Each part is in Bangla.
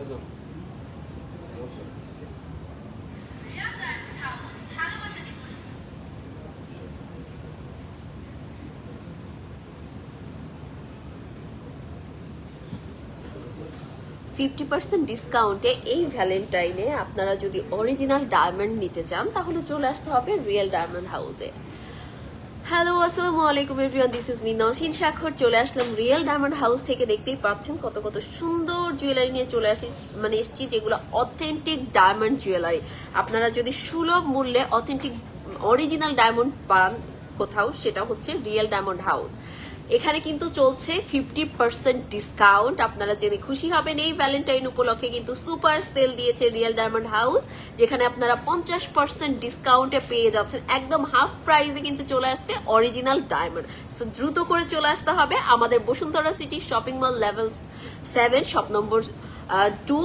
একদম 50% ডিসকাউন্টে এই ভ্যালেন্টাইনে আপনারা যদি অরিজিনাল ডায়মন্ড নিতে চান তাহলে চলে আসতে হবে রিয়েল ডায়মন্ড হাউসে। হ্যালো, আসসালামু আলাইকুম everyone, this is me Nowshin স্বাক্ষর। চলে আসলাম রিয়েল ডায়মন্ড হাউস থেকে। দেখতেই পাচ্ছেন কত কত সুন্দর জুয়েলারি নিয়ে চলে এসেছি যেগুলো অথেন্টিক ডায়মন্ড জুয়েলারি। আপনারা যদি সুলভ মূল্যে অথেন্টিক অরিজিনাল ডায়মন্ড পান কোথাও, সেটা হচ্ছে রিয়েল ডায়মন্ড হাউস। এখানে কিন্তু চলছে 50% ডিসকাউন্ট। আপনারা জেনে খুশি হবেন, এই ভ্যালেন্টাইন উপলক্ষে কিন্তু সুপার সেল দিয়েছে রিয়েল ডায়মন্ড হাউস, যেখানে আপনারা 50% ডিসকাউন্টে পেয়ে যাচ্ছেন। একদম হাফ প্রাইসে কিন্তু চলে আসছে অরিজিনাল ডায়মন্ড। সো দ্রুত করে চলে আসতে হবে আমাদের Bashundhara city shopping mall level 7 shop number 2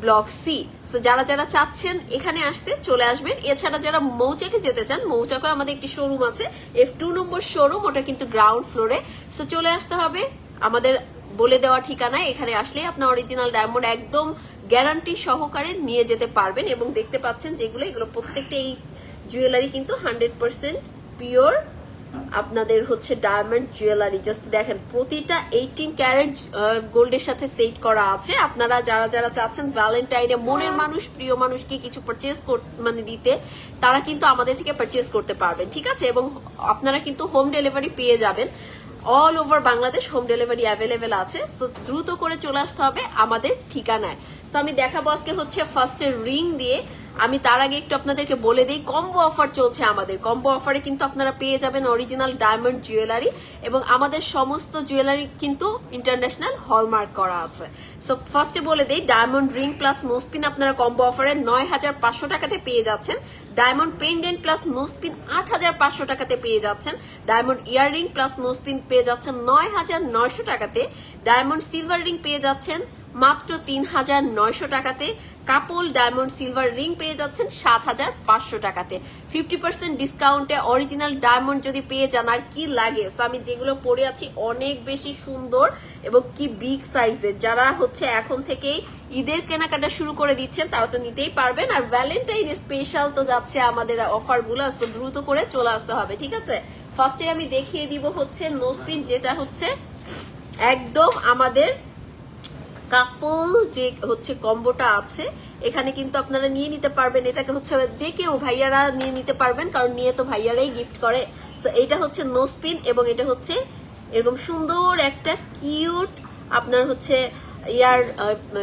block C. So যারা যারা চাচ্ছেন এখানে আসতে চলে আসবেন। এছাড়া যারা মৌচাকে যেতে চান, মৌচাকে আমাদের একটি শোরুম আছে, F2 নম্বর শোরুম, ওটা কিন্তু গ্রাউন্ড ফ্লোরে। সো চলে আসতে হবে আমাদের বলে দেওয়া ঠিকানায়। এখানে আসলে আপনার অরিজিনাল ডায়মন্ড একদম গ্যারান্টি সহকারে নিয়ে যেতে পারবেন। এবং দেখতে পাচ্ছেন যেগুলো, এগুলো প্রত্যেকটা এই জুয়েলারি কিন্তু 100% পিওর আপনাদের হচ্ছে ডায়মন্ড জুয়েলারি। জাস্ট দেখেন, প্রতিটা 18 ক্যারেট গোল্ডের সাথে সেট করা আছে। আপনারা যারা যারা চাচ্ছেন ভ্যালেন্টাইনে মনের মানুষ, প্রিয় মানুষকে কিছু পারচেজ দিতে, তারা কিন্তু আমাদের থেকে পারচেজ করতে পারবেন, ঠিক আছে? এবং আপনারা কিন্তু হোম ডেলিভারি পেয়ে যাবেন। All over Bangladesh home delivery available আছে। সো দ্রুত করে চলে আসতে হবে আমাদের ঠিকানায়। সো আমি দেখাবো আজকে হচ্ছে ফার্স্টে রিং দিয়ে। আমি তার আগে একটু আপনাদেরকে বলে দিই, কম্বো অফার চলছে আমাদের। কম্বো অফারে কিন্তু আপনারা পেয়ে যাবেন অরিজিনাল ডায়মন্ড জুয়েলারি, এবং আমাদের সমস্ত জুয়েলারি কিন্তু ইন্টারন্যাশনাল হলমার্ক করা আছে। সো ফার্স্টে বলে দিই, ডায়মন্ড রিং প্লাস নোসপিন আপনারা কম্বো অফারে 9,500 টাকাতে পেয়ে যাচ্ছেন। ডায়মন্ড পেন্ডেন্ট প্লাস নোসপিন 8,500 টাকাতে পেয়ে যাচ্ছেন। ডায়মন্ড ইয়াররিং প্লাস নোসপিন পেয়ে যাচ্ছেন 9,900 টাকাতে। ডায়মন্ড সিলভার রিং পেয়ে যাচ্ছেন মাত্র 3,900 টাকাতে। কাপল ডায়মন্ড সিলভার রিং পেয়ে যাচ্ছেন 7,500 টাকাতে। 50% ডিসকাউন্টে অরিজিনাল ডায়মন্ড যদি পেয়ে যান, আর কি লাগে? সো আমি যেগুলো পরে আছি অনেক বেশি সুন্দর এবং কি বিগ সাইজের। যারা হচ্ছে এখন থেকেই ঈদের কেনাকাটা শুরু করে দিচ্ছেন তারা তো নিতেই পারবেন। আর ভ্যালেন্টাইন স্পেশাল তো যাচ্ছে আমাদের অফার গুলো, তো দ্রুত করে চলে আসতে হবে, ঠিক আছে? ফার্স্টে আমি দেখিয়ে দিব হচ্ছে নোসপিন, যেটা হচ্ছে একদম আমাদের কাপল যে হচ্ছে কম্বোটা আছে, এখানে কিন্তু আপনারা নিয়ে নিতে পারবেন। এটাকে হচ্ছে যে কেউ ভাইয়ারা নিয়ে নিতে পারবেন, কারণ নিয়ে তো ভাইয়ারাই গিফট করে। সো এটা হচ্ছে নোসপিন, এবং এটা হচ্ছে এরকম সুন্দর একটা কিউট আপনার হচ্ছে ইয়ার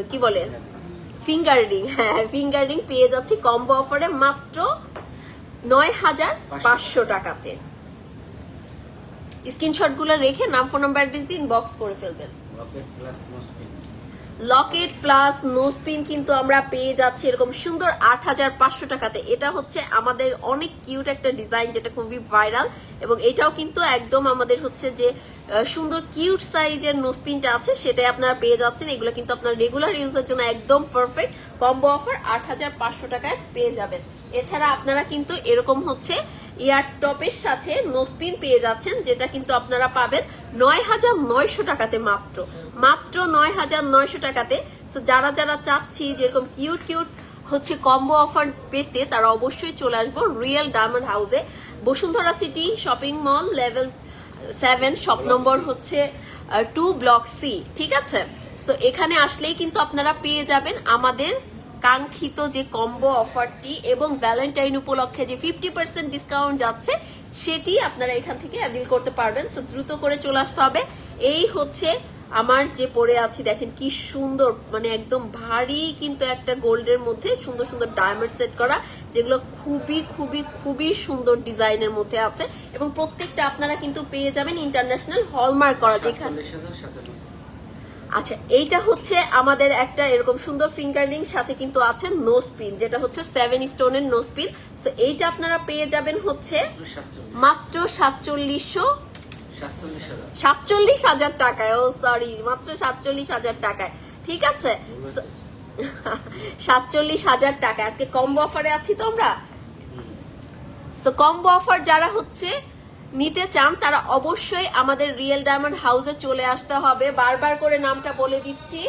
কি বলে ফিঙ্গার রিং। হ্যাঁ, ফিঙ্গার রিং পেয়ে যাচ্ছি কম্বো অফারে মাত্র 9,500 টাকাতে। স্ক্রিনশট গুলো রেখে নাম, ফোন নাম্বার, অ্যাড্রেস দিন, বক্স করে ফেলবেন। লকেট প্লাস নোসপিন কিন্তু আমরা পেয়ে যাচ্ছি এরকম সুন্দর 8,500 টাকাতে। এটা হচ্ছে আমাদের অনেক কিউট একটা ডিজাইন, যেটা খুবই ভাইরাল, এবং এটাও কিন্তু একদম আমাদের হচ্ছে যে সুন্দর কিউট সাইজের নোসপিনটা আছে, সেটাই আপনারা পেয়ে যাচ্ছেন। এগুলো কিন্তু আপনার রেগুলার ইউজের জন্য একদম পারফেক্ট। কম্বো অফার 8,500 টাকায় পেয়ে যাবেন। এছাড়া আপনারা কিন্তু এরকম হচ্ছে ইয়ার টপের সাথে নোসপিন পেয়ে যাচ্ছেন, যেটা কিন্তু আপনারা পাবেন 9,900 টাকাতে, মাত্র 9,900 টাকাতে। সো যারা যারা চাচ্ছি যেরকম কিউট কিউট হচ্ছে কম্বো অফার পেতে, তারা অবশ্যই চলে আসবো রিয়েল ডায়মন্ড হাউসে, Bashundhara city shopping mall level 7 shop নম্বর হচ্ছে 2 ব্লক সি, ঠিক আছে? সো এখানে আসলেই কিন্তু আপনারা পেয়ে যাবেন আমাদের কাঙ্ক্ষিত যে কম্বো অফারটি, এবং ভ্যালেন্টাইন উপলক্ষে যে 50% ডিসকাউন্ট যাচ্ছে, সেটি আপনারা এখান থেকে অ্যাভেল করতে পারবেন। সো দ্রুত করে চলে আসতে হবে। এই হচ্ছে আমার যে পরে আছি, দেখেন কি সুন্দর, মানে একদম ভারী কিন্তু একটা গোল্ডের মধ্যে সুন্দর সুন্দর ডায়মন্ড সেট করা, যেগুলো খুবই খুবই খুবই সুন্দর ডিজাইনের মধ্যে আছে, এবং প্রত্যেকটা আপনারা কিন্তু পেয়ে যাবেন ইন্টারন্যাশনাল হলমার্ক করা। যেখানে আচ্ছা, এইটা হচ্ছে আমাদের একটা এরকম সুন্দর ফিঙ্গার রিং, সাথে কিন্তু আছে নোসপিন, যেটা হচ্ছে 7 স্টোনের নোসপিন। সো এইটা আপনারা পেয়ে যাবেন হচ্ছে মাত্র 47,000 টাকায়। ও সরি, মাত্র 47,000 টাকায়, ঠিক আছে? 47,000 টাকা আজকে কম্বো অফারে আছি তো আমরা। সো কম্বো অফার যারা হচ্ছে নিতে চান, তারা অবশ্যই আমাদের রিয়েল ডায়মন্ড হাউসে চলে আসতে হবে। বারবার করে নামটা বলে দিচ্ছি,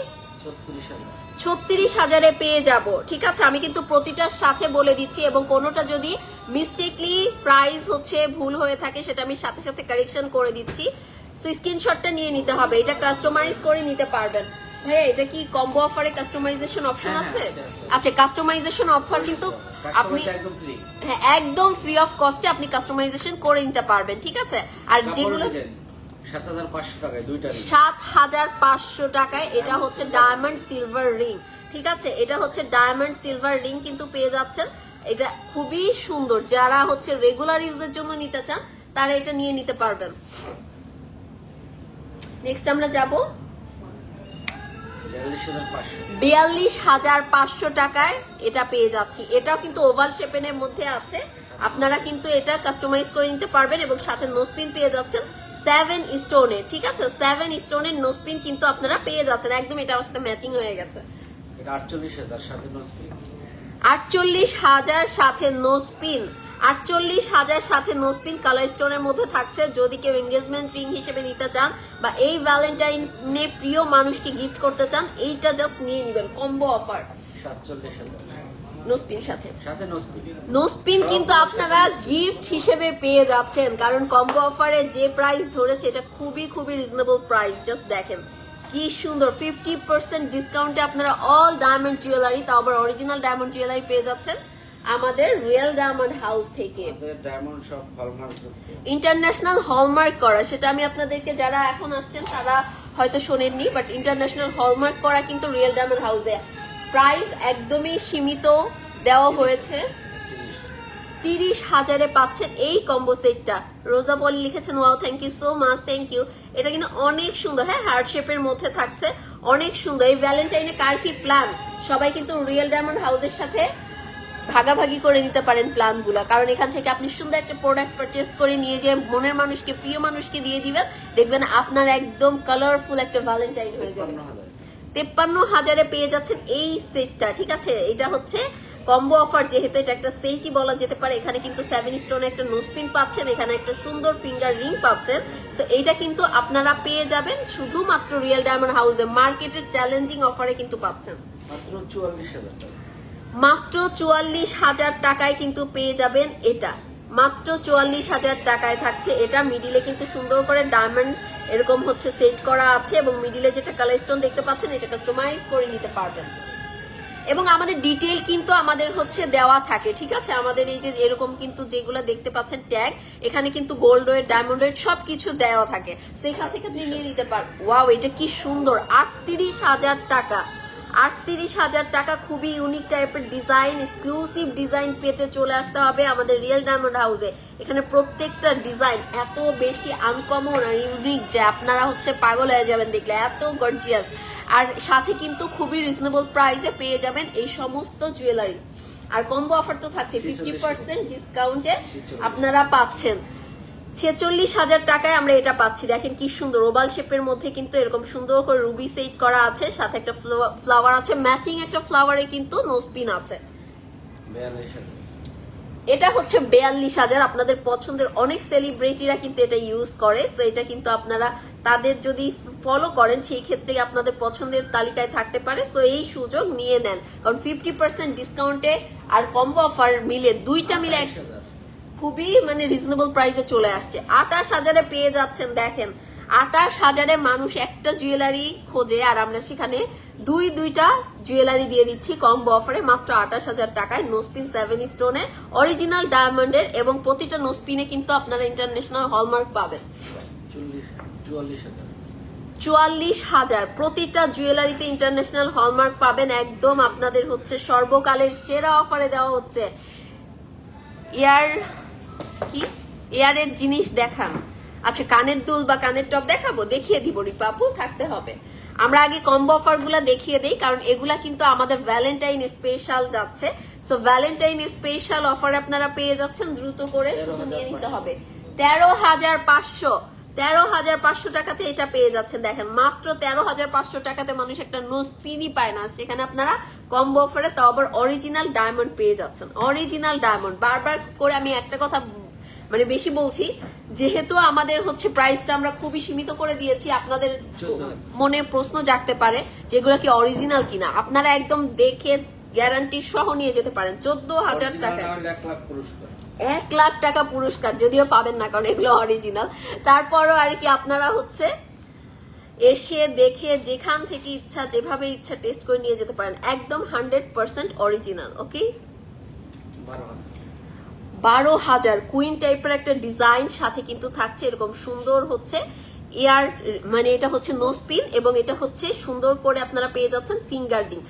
36,000-এ পেয়ে যাব। ঠিক আছে, আমি কিন্তু প্রতিটার সাথে বলে দিচ্ছি, এবং কোনোটা যদি মিস্টেকলি প্রাইস হচ্ছে ভুল হয়ে থাকে সেটা আমি সাথে সাথে কারেকশন করে দিচ্ছি। সো স্ক্রিনশটটা নিয়ে নিতে হবে, এটা কাস্টমাইজ করে নিতে পারবেন। ভাইয়া এটা কি কম্বো অফারে কাস্টমাইজেশন অপশন আছে? আচ্ছা, কাস্টমাইজেশন অফার কিন্তু আপনি হ্যাঁ একদম ফ্রি অফ কস্টে আপনি কাস্টমাইজেশন করে নিতে পারবেন। ঠিক আছে, আর যেগুলো 7,500 টাকায় এটা হচ্ছে ডায়মন্ড সিলভার রিং। ঠিক আছে, এটা হচ্ছে ডায়মন্ড সিলভার রিং কিন্তু পেয়ে যাচ্ছেন। এটা খুবই সুন্দর, যারা হচ্ছে রেগুলার ইউজের জন্য নিতে চান তারা এটা নিয়ে নিতে পারবেন। নেক্সট আমরা যাব 42,500 টাকায় এটা পেয়ে যাচ্ছি। এটাও কিন্তু ওভাল শেপের মধ্যে আছে, আপনারা কিন্তু এটা কাস্টমাইজ করে নিতে পারবেন, এবং সাথে নোজপিন পেয়ে যাচ্ছেন 7 স্টোনের। ঠিক আছে, 7 স্টোনের নোজপিন কিন্তু আপনারা পেয়ে যাচ্ছেন, একদম এটা আমার সাথে ম্যাচিং হয়ে গেছে। 48,000 সাথে নোজপিন, 48,000 সাথে নোজপিন, 48,000 সাথে নোজপিন কালার স্টোনের মধ্যে থাকছে। যদি কেউ এঙ্গেজমেন্ট রিং হিসেবে নিতে চান বা এই ভ্যালেন্টাইনে প্রিয় মানুষকে গিফট করতে চান, এইটা জাস্ট নিয়ে নেবেন কম্বো অফার। 47,000 নোজপিন সাথে নোজপিন। নোজপিন কিন্তু আপনারা গিফট হিসেবে পেয়ে যাচ্ছেন, কারণ কম্বো অফারে যে প্রাইস ধরেছে এটা খুবই খুবই রিজনেবল প্রাইস। জাস্ট দেখেন কি সুন্দর, 50% ডিসকাউন্টে আপনারা অল ডায়মন্ড জুয়েলারি, তাও আবার অরিজিনাল ডায়মন্ড জুয়েলারি পেয়ে যাচ্ছেন আমাদের রিয়েল ডায়মন্ড হাউস থেকে। ডায়মন্ড সব হলমার্ক, ইন্টারন্যাশনাল হলমার্ক করা, সেটা আমি আপনাদেরকে যারা এখন আসছেন তারা হয়তো শোনেননি, বাট ইন্টারন্যাশনাল হলমার্ক করা কিন্তু রিয়েল ডায়মন্ড হাউসে। প্রাইস একদমই সীমিত দেওয়া হয়েছে, 30,000-এ পাচ্ছেন এই কম্বো সেটটা। রোজা পলি লিখেছেন wow, thank you so much, thank you. এটা কিন্তু অনেক সুন্দর, হ্যাঁ হার্ট শেপের মধ্যে থাকছে, অনেক সুন্দর। এই ভ্যালেন্টাইনে কার কি প্ল্যান, সবাই কিন্তু রিয়েল ডায়মন্ড হাউসের সাথে ভাগাভাগি করে নিতে পারেন প্ল্যানগুলো, কারণ এখান থেকে আপনি সুন্দর একটা প্রোডাক্ট পারচেস করে নিয়ে যে মনের মানুষকে, প্রিয় মানুষকে দিয়ে দিবেন, দেখবেন আপনার একদম কালারফুল একটা ভ্যালেন্টাইন হয়ে যাবে। 53,000-এ পেয়ে যাচ্ছেন এই সেটটা। ঠিক আছে, এটা হচ্ছে কম্বো অফার, যেহেতু এটা একটা সেটই বলা যেতে পারে। এখানে কিন্তু 7 স্টোনে একটা নোজপিন পাচ্ছেন, এখানে একটা সুন্দর ফিঙ্গার রিং পাচ্ছেন। সো এইটা কিন্তু আপনারা পেয়ে যাবেন শুধুমাত্র রিয়েল ডায়মন্ড হাউসে, মার্কেটের চ্যালেঞ্জিং অফারে কিন্তু পাচ্ছেন মাত্র 44,000 টাকা। মাত্র 44,000 টাকায় কিন্তু পেয়ে যাবেন এটা, মাত্র 44,000 টাকায় থাকছে এটা। মিডিলে কিন্তু সুন্দর করে ডায়মন্ড এরকম হচ্ছে সেট করা আছে, এবং মিডিলে যেটা কালার স্টোন দেখতে পাচ্ছেন এটা কাস্টমাইজ করে নিতে পারবেন। এবং আমাদের ডিটেইল কিন্তু আমাদের হচ্ছে দেওয়া থাকে। ঠিক আছে, আমাদের এই যে এরকম কিন্তু যেগুলো দেখতে পাচ্ছেন ট্যাগ, এখানে কিন্তু গোল্ড ওয়েট, ডায়মন্ড ওয়েট সবকিছু দেওয়া থাকে, সেখান থেকে আপনি নিয়ে নিতে পারেন। ওয়াও, এটা কি সুন্দর, 38,000 টাকা, 38,000 টাকা। খুবই ইউনিক টাইপের ডিজাইন, এক্সক্লুসিভ ডিজাইন পেতে চলে আসতে হবে আমাদের রিয়েল ডায়মন্ড হাউসে। এখানে প্রত্যেকটা ডিজাইন এত বেশি আনকমন আর ইউনিক যে আপনারা হচ্ছে পাগল হয়ে যাবেন দেখলে, এত গর্জিয়াস। আর সাথে কিন্তু খুবই রিজনেবল প্রাইসে পেয়ে যাবেন এই সমস্ত জুয়েলারি। আর কম্বো অফার তো থাকছে, 50% ডিসকাউন্টে আপনারা পাচ্ছেন 46,000 টাকায় আমরা এটা পাচ্ছি। দেখেন কি সুন্দর, ওভাল শেপের মধ্যে কিন্তু এরকম সুন্দর করে রুবি সেট করা আছে, সাথে একটা ফ্লাওয়ার আছে, ম্যাচিং একটা ফ্লাওয়ারে কিন্তু নোজপিন আছে। 42,000, এটা হচ্ছে 42,000। আপনাদের পছন্দের অনেক সেলিব্রিটিরা কিন্তু এটা ইউজ করে, সো এটা কিন্তু আপনারা তাদের যদি ফলো করেন সেই ক্ষেত্রে আপনাদের পছন্দের তালিকায় থাকতে পারে। সো এই সুযোগ নিয়ে নেন, কারণ 50% ডিসকাউন্টে আর কম্বো অফার মিলে, দুইটা মিলে খুবই মানে রিজনেবল প্রাইসে চলে আসছে। 28,000-এ পেয়ে যাচ্ছেন। দেখেন 28,000-এ মানুষ একটা জুয়েলারি খোঁজে, আর আমরা সেখানে দুইটা জুয়েলারি দিয়ে দিচ্ছি কম্বো অফারে মাত্র 28,000 টাকায়। নোজপিন 7 স্টোনে অরিজিনাল ডায়মন্ডের, এবং প্রতিটা নোজপিনে কিন্তু আপনারা ইন্টারন্যাশনাল হলমার্ক পাবেন। 44,000 প্রতিটা জুয়েলারিতে ইন্টারন্যাশনাল হলমার্ক পাবেন। একদম আপনাদের হচ্ছে সর্বকালের সেরা অফারে দেওয়া হচ্ছে। ইয়ারের জিনিস দেখান। আচ্ছা, কানের দুল বা কানের টপ দেখাবো, দেখিয়ে দিব রিপাপু, থাকতে হবে। আমরা আগে কম্বো অফার গুলা দেখিয়ে দিই, কারণ এগুলা কিন্তু আমাদের ভ্যালেন্টাইন স্পেশাল যাচ্ছে। সো ভ্যালেন্টাইন স্পেশাল অফারে আপনারা পেয়ে যাচ্ছেন, দ্রুত করে শুধু নিয়ে নিতে হবে। 13,500 টাকাতে এটা পেয়ে যাচ্ছেন। দেখেন মাত্র 13,500 টাকাতে মানুষ একটা নোজপিনই পায় না, সেখানে আপনারা কম্বো অফারে তাও আবার অরিজিনাল ডায়মন্ড পেয়ে যাচ্ছেন। অরিজিনাল ডায়মন্ড, বারবার করে আমি একটা কথা মানে বেশি বলছি, যেহেতু আমাদের হচ্ছে প্রাইসটা আমরা খুবই সীমিত করে দিয়েছি, আপনাদের 14,000 মনে প্রশ্ন জাগতে পারে যে এগুলো কি অরিজিনাল কিনা। আপনারা একদম দেখে গ্যারান্টি সহ নিয়ে যেতে পারেন 14,000 টাকা। 1,00,000 পুরস্কার। 1,00,000 টাকা পুরস্কার, যদিও পাবেন না কারণ এগুলো অরিজিনাল। তারপরও আর কি আপনারা হচ্ছে এসে দেখে যেখান থেকে ইচ্ছা যেভাবে ইচ্ছা টেস্ট করে নিয়ে যেতে পারেন, একদম 100% অরিজিনাল। ওকে, 12,000 কুইন টাইপের একটা ডিজাইন সাথে কিন্তু থাকছে এরকম সুন্দর হচ্ছে এয়ার, মানে এটা হচ্ছে নোজ পিন এবং এটা হচ্ছে সুন্দর করে আপনারা পেয়ে যাচ্ছেন ফিঙ্গার রিং।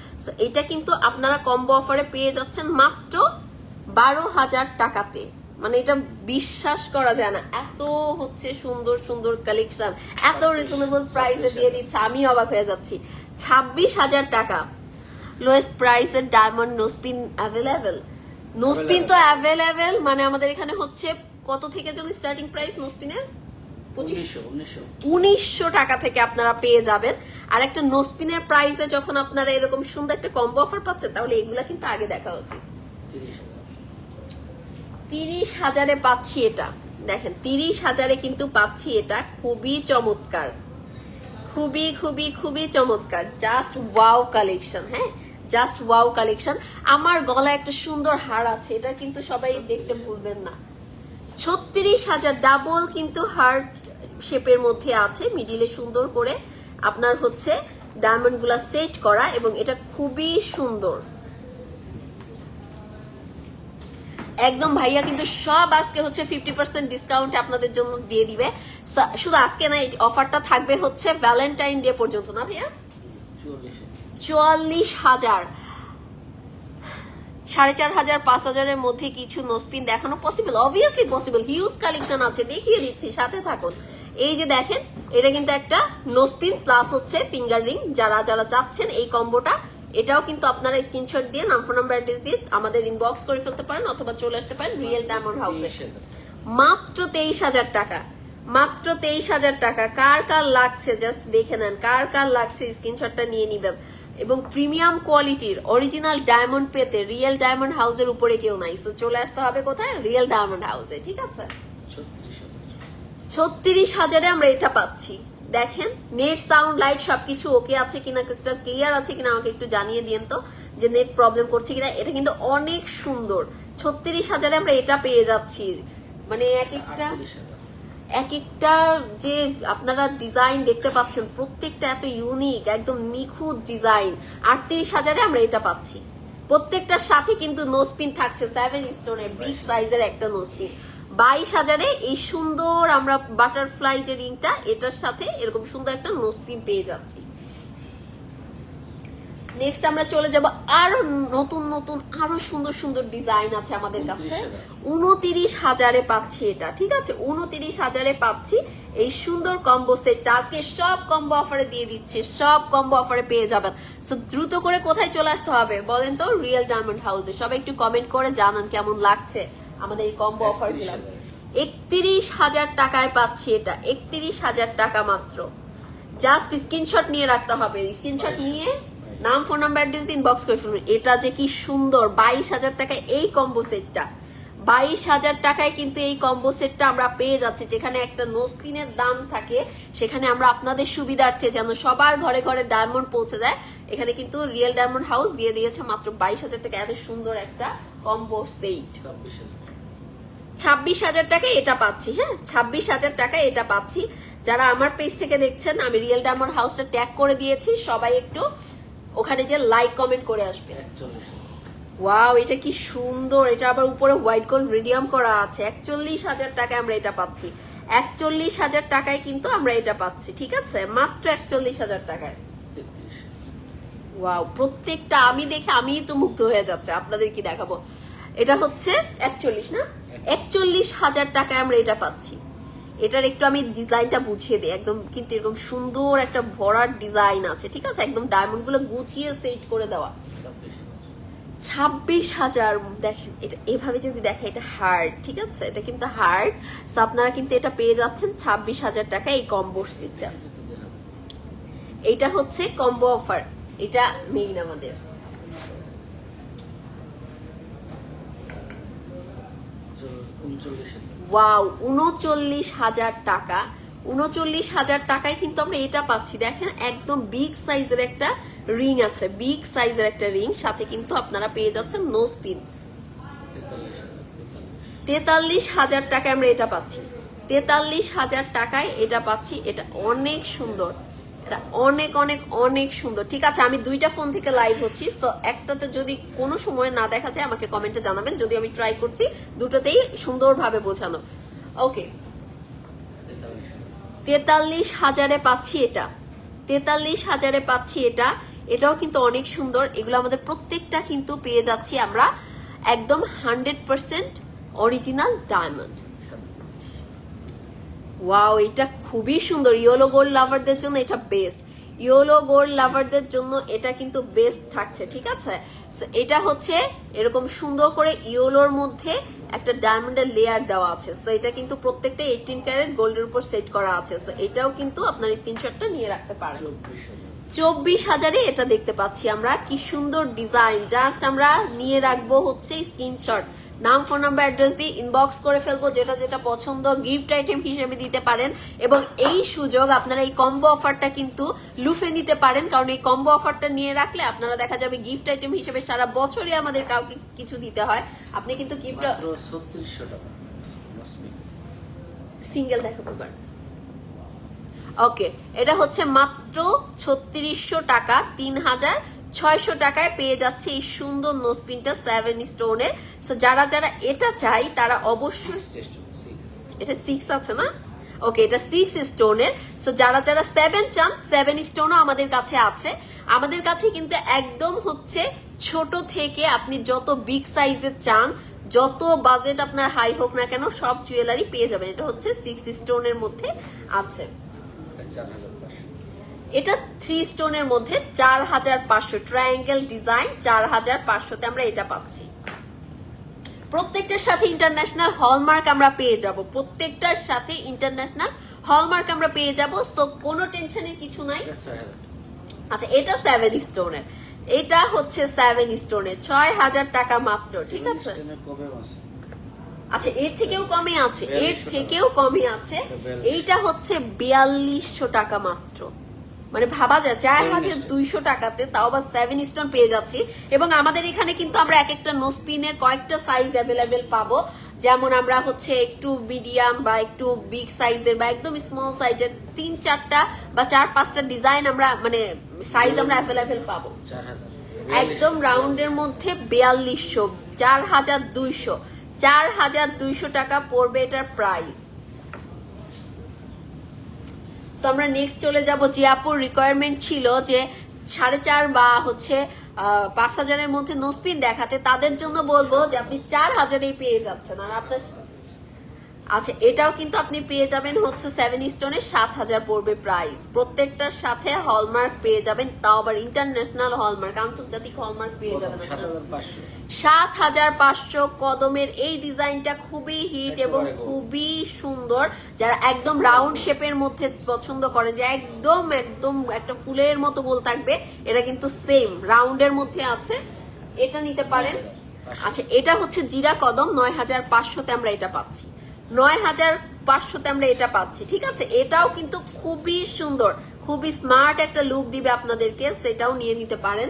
এটা কিন্তু আপনারা কম্বো অফারে পেয়ে যাচ্ছেন মাত্র 12,000 টাকাতে। মানে এটা বিশ্বাস করা যায় না, এত হচ্ছে সুন্দর সুন্দর কালেকশন এত রিজনেবল প্রাইসে দিয়ে দিচ্ছে, আমি অবাক হয়ে যাচ্ছি। 26,000 টাকা লোয়েস্ট প্রাইসের ডায়মন্ড নোজপিন অ্যাভেলেবেল। নোজপিন তো অ্যাভেলেবেল, মানে আমাদের এখানে হচ্ছে কত থেকে যেন স্টার্টিং প্রাইস নোজপিনের 1900 টাকা থেকে আপনারা পেয়ে যাবেন। আর একটা নোজপিনের প্রাইসে যখন আপনারা এরকম সুন্দর একটা কম্বো অফার পাচ্ছেন, তাহলে এগুলা কিন্তু আগে দেখা উচিত। 30,000-এ পাচ্ছি এটা, দেখেন 30,000-এ কিন্তু পাচ্ছি এটা, খুবই চমৎকার, খুবই খুবই খুবই চমৎকার, জাস্ট ওয়াও কালেকশন। হ্যাঁ, জাস্ট ওয়াও কালেকশন। আমার গলায় একটা সুন্দর হার আছে, এটা কিন্তু সবাই দেখতে ভুলবেন না। 36,000 ডাবল কিন্তু হার্ট শেপের মধ্যে আছে, মিডিলে সুন্দর করে আপনার হচ্ছে ডায়মন্ড গুলা সেট করা এবং এটা খুবই সুন্দর একদম। ভাইয়া কিন্তু সব আজকে হচ্ছে 50% ডিসকাউন্ট আপনাদের জন্য দিয়ে দিবে। শুধু আজকে না, এই অফারটা থাকবে হচ্ছে ভ্যালেন্টাইন ডে পর্যন্ত, না ভাইয়া? 44,000, 4,500 5,000-এর মধ্যে কিছু নোজপিন দেখানো possible? Obviously possible, huge collection আছে, দেখিয়ে দিচ্ছি, সাথে থাকুন। এই যে দেখেন, এটা কিন্তু একটা নোজপিন প্লাস হচ্ছে ফিঙ্গার রিং। যারা যারা চাচ্ছেন এই কম্বোটা, এটাও কিন্তু আপনারা স্ক্রিনশট দিয়ে নাম ফোন নাম্বার অ্যাড্রেস দিয়ে আমাদের ইনবক্স করে ফেলতে পারেন অথবা চলে আসতে পারেন রিয়েল ডায়মন্ড হাউসে। মাত্র 23,000 টাকা, মাত্র 23,000 টাকা। কার কার লাগছে জাস্ট দেখে নেন, কার কার লাগছে স্ক্রিনশটটা নিয়ে নিবেন। এবং প্রিমিয়াম কোয়ালিটির অরিজিনাল ডায়মন্ড পেতে রিয়েল ডায়মন্ড হাউসের উপরে কেউ নাই, সো চলে আসতে হবে কোথায়? রিয়েল ডায়মন্ড হাউসে। ঠিক আছে, 36,000-এ আমরা এটা পাচ্ছি। দেখেন, নেট সাউন্ড লাইট সবকিছু ওকে আছে কিনা, ক্রিস্টাল ক্লিয়ার আছে কিনা আমাকে একটু জানিয়ে দিন তো, যে নেট প্রবলেম করছে কিনা। এটা কিন্তু অনেক সুন্দর, 36,000-এ আমরা এটা পেয়ে যাচ্ছি। মানে এক একটা যে আপনারা ডিজাইন দেখতে পাচ্ছেন, প্রত্যেকটা এত ইউনিক, একদম নিখুঁত ডিজাইন। 38,000-এ আমরা এটা পাচ্ছি। প্রত্যেকটার সাথে কিন্তু নোজপিন থাকছে 7 স্টোনের বিগ সাইজের একটা নোজপিন। 22,000-এ এই সুন্দর আমরা বাটারফ্লাই যে রিংটা, এটার সাথে এরকম সুন্দর একটা নোজপিন পেয়ে যাচ্ছি। নেক্সট আমরা চলে যাব, আরো নতুন নতুন আরো সুন্দর সুন্দর ডিজাইন আছে আমাদের কাছে। 29,000-এ পাচ্ছি এটা। ঠিক আছে, 29,000-এ পাচ্ছি এই সুন্দর কম্বো সেটটা। আজকে সব কম্বো অফারে দিয়ে দিচ্ছে, সব কম্বো অফারে পেয়ে যাবেন। সো দ্রুত করে কোথায় চলে আসতে হবে বলেন তো? রিয়েল ডায়মন্ড হাউসে। সবাই একটু কমেন্ট করে জানান কেমন লাগছে আমাদের এই কম্বো অফার গুলো। 31,000 টাকায় পাচ্ছি এটা, 31,000 টাকা মাত্র। জাস্ট স্ক্রিনশট নিয়ে রাখতে হবে, স্ক্রিনশট নিয়ে নাম ফোন নাম্বার অ্যাড্রেস দিন বক্স করে ফেলুন। এটা যে কি সুন্দর, 22,000 টাকায় এই কম্বো সেটটা, 22,000 টাকায় কিন্তু এই কম্বো সেটটা আমরা পেয়ে যাচ্ছি। যেখানে একটা নোজপিনের দাম থাকে, সেখানে আমরা আপনাদের সুবিধার্থে যেন সবার ঘরে ঘরে ডায়মন্ড পৌঁছে যায়, এখানে কিন্তু রিয়েল ডায়মন্ড হাউস দিয়ে দিয়েছে মাত্র 22,000 টাকা এত সুন্দর একটা কম্বো সেট। 26,000 টাকায় এটা পাচ্ছি। হ্যাঁ, 26,000 টাকায় এটা পাচ্ছি। যারা আমার পেজ থেকে দেখছেন, আমি রিয়েল ডায়মন্ড হাউসটা ট্যাগ করে দিয়েছি, সবাই একটু ওখানে যে লাইক কমেন্ট করে আসবে। ওয়াও, এটা কি সুন্দর, এটা আবার উপরে হোয়াইট গোল্ড রেডিয়াম করা আছে। 41,000 টাকায় আমরা এটা পাচ্ছি। 41,000 টাকায় কিন্তু আমরা এটা পাচ্ছি। ঠিক আছে, মাত্র 41,000 টাকায়। ওয়াও, প্রত্যেকটা আমি দেখে আমি তো মুগ্ধ হয়ে যাচ্ছে। আপনাদের কি দেখাবো, এটা হচ্ছে 41 না, 41,000 টাকায় আমরা এটা পাচ্ছি। এটার একটু আমি ডিজাইনটা বুঝিয়ে দিই। একদম কিন্তু এরকম সুন্দর একটা ভরার ডিজাইন আছে। ঠিক আছে, একদম ডায়মন্ড গুলো গুছিয়ে সেট করে দেওয়া। 26,000 দেখেন, এটা এভাবে যদি দেখে, এটা হার্ড। ঠিক আছে, এটা কিন্তু হার্ড। সো আপনারা কিন্তু এটা পেয়ে যাচ্ছেন 26,000 টাকা এই কম্বো সেটটা। এইটা হচ্ছে কম্বো অফার, এটা মেইন আমাদের। ওয়াও, 39,000 টাকা। 39,000 টাকায় কিন্তু আমরা এটা পাচ্ছি। দেখেন একদম বিগ সাইজের একটা রিং আছে, বিগ সাইজের একটা রিং, সাথে কিন্তু আপনারা পেয়ে যাচ্ছেন নোজ পিন। 43,000 টাকায় আমরা এটা পাচ্ছি। 43,000 টাকায় এটা পাচ্ছি। এটা অনেক সুন্দর, এটা অনেক অনেক অনেক সুন্দর। ঠিক আছে, আমি দুইটা ফোন থেকে লাইভ হচ্ছি, সো একটাতে যদি কোনো সময় না দেখা যায় আমাকে কমেন্টে জানাবেন, যদি আমি ট্রাই করছি দুটোতেই সুন্দরভাবে বোঝানো। ওকে, 43,000-এ পাচ্ছি এটা। 43,000-এ পাচ্ছি এটা। এটাও কিন্তু অনেক সুন্দর। এগুলো আমাদের প্রত্যেকটা কিন্তু পেয়ে যাচ্ছি আমরা একদম 100% অরিজিনাল ডায়মন্ড। ওয়াও, এটা খুবই সুন্দর। ইয়েলো গোল্ড লাভারদের জন্য এটা বেস্ট। ইয়েলো গোল্ড লাভারদের জন্য এটা কিন্তু বেস্ট থাকছে। ঠিক আছে, এটা হচ্ছে এরকম সুন্দর করে ইয়েলোর মধ্যে একটা ডায়মন্ডের লেয়ার দেওয়া আছে। সো এটা কিন্তু প্রত্যেকটা 18 ক্যারেট গোল্ডের উপর সেট করা আছে। সো এটাও কিন্তু আপনার স্ক্রিনশটটা নিয়ে রাখতে পারেন। 24,000-এ এটা দেখতে পাচ্ছি আমরা। কি সুন্দর ডিজাইন, জাস্ট আমরা নিয়ে রাখবো হচ্ছে স্ক্রিনশট, নাম, ফোন নাম্বার, অ্যাড্রেস দিয়ে ইনবক্স করে ফেলবো। যেটা যেটা পছন্দ গিফট আইটেম হিসেবে দিতে পারেন। এবং এই সুযোগ আপনারা এই কম্বো অফারটা কিন্তু লুফে নিতে পারেন, কারণ এই কম্বো অফারটা নিয়ে রাখলে আপনারা দেখা যাবে গিফট আইটেম হিসেবে সারা বছরই আমাদের কাউকে কিছু দিতে হয়। আপনি কিন্তু গিফট 3600 টাকা সিঙ্গেল দেখাবো এবার। ওকে, এটা হচ্ছে মাত্র 3600 টাকা। 3600 টাকায় পেয়ে যাচ্ছে এই সুন্দর নোজপিনটা 7 স্টোনের। সো যারা যারা এটা চাই তারা অবশ্যই, এটা 6 আছে না? ওকে, এটা 6 স্টোনের। সো যারা যারা 7 চান, 7 স্টোনও আমাদের কাছে আছে। আমাদের কাছে কিন্তু একদম হচ্ছে ছোট থেকে আপনি যত বিগ সাইজের চান, যত বাজেট আপনার হাই হোক না কেন, সব জুয়েলারি পেয়ে যাবেন। এটা হচ্ছে 6 স্টোনের মধ্যে আছে। এটা 3 স্টোনের মধ্যে 4,500, ট্রায়াঙ্গেল ডিজাইন 4,500-তে আমরা এটা পাচ্ছি। প্রত্যেকটার সাথে ইন্টারন্যাশনাল হলমার্ক আমরা পেয়ে যাব। প্রত্যেকটার সাথে ইন্টারন্যাশনাল হলমার্ক আমরা পেয়ে যাব। তো কোনো টেনশনের কিছু নাই। আচ্ছা, এটা 7 স্টোনের। এটা হচ্ছে 7 স্টোনের 6,000 টাকা মাত্র। ঠিক আছে, আচ্ছা এর থেকেও কমে আছে, এর থেকেও কমে আছে। এইটা হচ্ছে 4200 টাকা মাত্র। মানে ভাবা যায় 4,200 টাকাতে তাও আবার 7 স্টোন পেয়ে যাচ্ছি। এবং আমাদের এখানে কিন্তু আমরা এক একটা নোজপিনের কয়েকটা সাইজ অ্যাভেলেবেল পাবো। যেমন আমরা হচ্ছে একটু মিডিয়াম বা একটু বিগ সাইজের বা একদম স্মল সাইজের 3-4টা বা 4-5টা ডিজাইন আমরা মানে সাইজ আমরা অ্যাভেলেবেল পাবো। একদম রাউন্ডের মধ্যে 4200, 4,200, 4,200 টাকা পড়বে এটার প্রাইস। তো আমরা নেক্সট চলে যাব। যে আপুর রিকোয়ারমেন্ট ছিল যে 4.5 বা হচ্ছে 5,000-এর মধ্যে নোজপিন দেখাতে, তাদের জন্য বলবো যে আপনি 4,000-এই পেয়ে যাচ্ছেন। আর আপনার আচ্ছা, এটাও কিন্তু আপনি পেয়ে যাবেন হচ্ছে 7 স্টোনের 7,000 পড়বে প্রাইস। প্রত্যেকটার সাথে হলমার্ক পেয়ে যাবেন, তাও আবার ইন্টারন্যাশনাল হলমার্ক, আন্তর্জাতিক হলমার্ক পেয়ে যাবেন। 7,500 কদমের এই ডিজাইনটা খুবই হিট এবং খুবই সুন্দর। যারা একদম রাউন্ড শেপের মধ্যে পছন্দ করেন, যে একদম একদম একটা ফুলের মতো গোল থাকবে, এটা কিন্তু সেম রাউন্ডের মধ্যে আছে, এটা নিতে পারেন। আচ্ছা, এটা হচ্ছে জিরা কদম 9,500-তে আমরা এটা পাচ্ছি। 9,500-তে আমরা এটা পাচ্ছি। ঠিক আছে, এটাও কিন্তু খুবই সুন্দর, খুবই স্মার্ট একটা লুক দিবে আপনাদেরকে, সেটাও নিয়ে নিতে পারেন।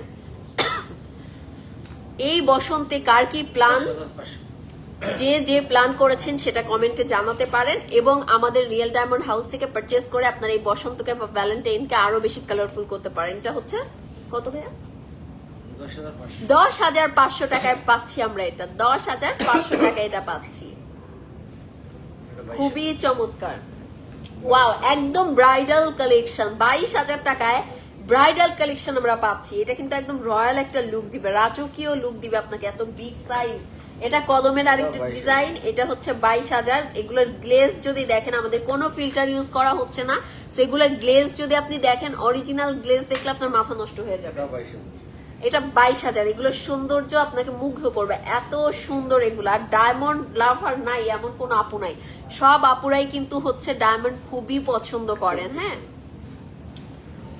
এই বসন্তে কার কি প্ল্যান, যে যে প্ল্যান করেছেন সেটা কমেন্টে জানাতে পারেন। এবং আমাদের রিয়েল ডায়মন্ড হাউস থেকে পারচেস করে আপনারা এই বসন্তকে বা ভ্যালেন্টাইনকে আরো বেশি কালারফুল করতে পারেন। এটা হচ্ছে কত ভাইয়া? 10,500 টাকায় পাচ্ছি আমরা এটা। 10,500 টাকায় এটা পাচ্ছি। খুবই চমৎকার। ওয়াও, একদম ব্রাইডাল কালেকশন। 22,000 টাকায় ব্রাইডাল কালেকশন আমরা পাচ্ছি। এটা কিন্তু একদম রয়্যাল একটা লুক দিবে, রাজকীয় লুক দিবে আপনাকে, এত বিগ সাইজ। এটা কদমের আরেকটা ডিজাইন। এটা হচ্ছে 22,000। এগুলোর গ্লেজ যদি দেখেন, আমাদের কোনো ফিল্টার ইউজ করা হচ্ছে না। সেগুলোর গ্লেজ যদি আপনি দেখেন, অরিজিনাল গ্লেজ দেখলে আপনার মাথা নষ্ট হয়ে যাবে। এটা 22,000। এগুলোর সৌন্দর্য আপনাকে মুগ্ধ করবে, এত সুন্দর এগুলো। আর ডায়মন্ড লাভার নাই এমন কোন আপু নাই, সব আপুরাই কিন্তু হচ্ছে ডায়মন্ড খুবই পছন্দ করেন। হ্যাঁ,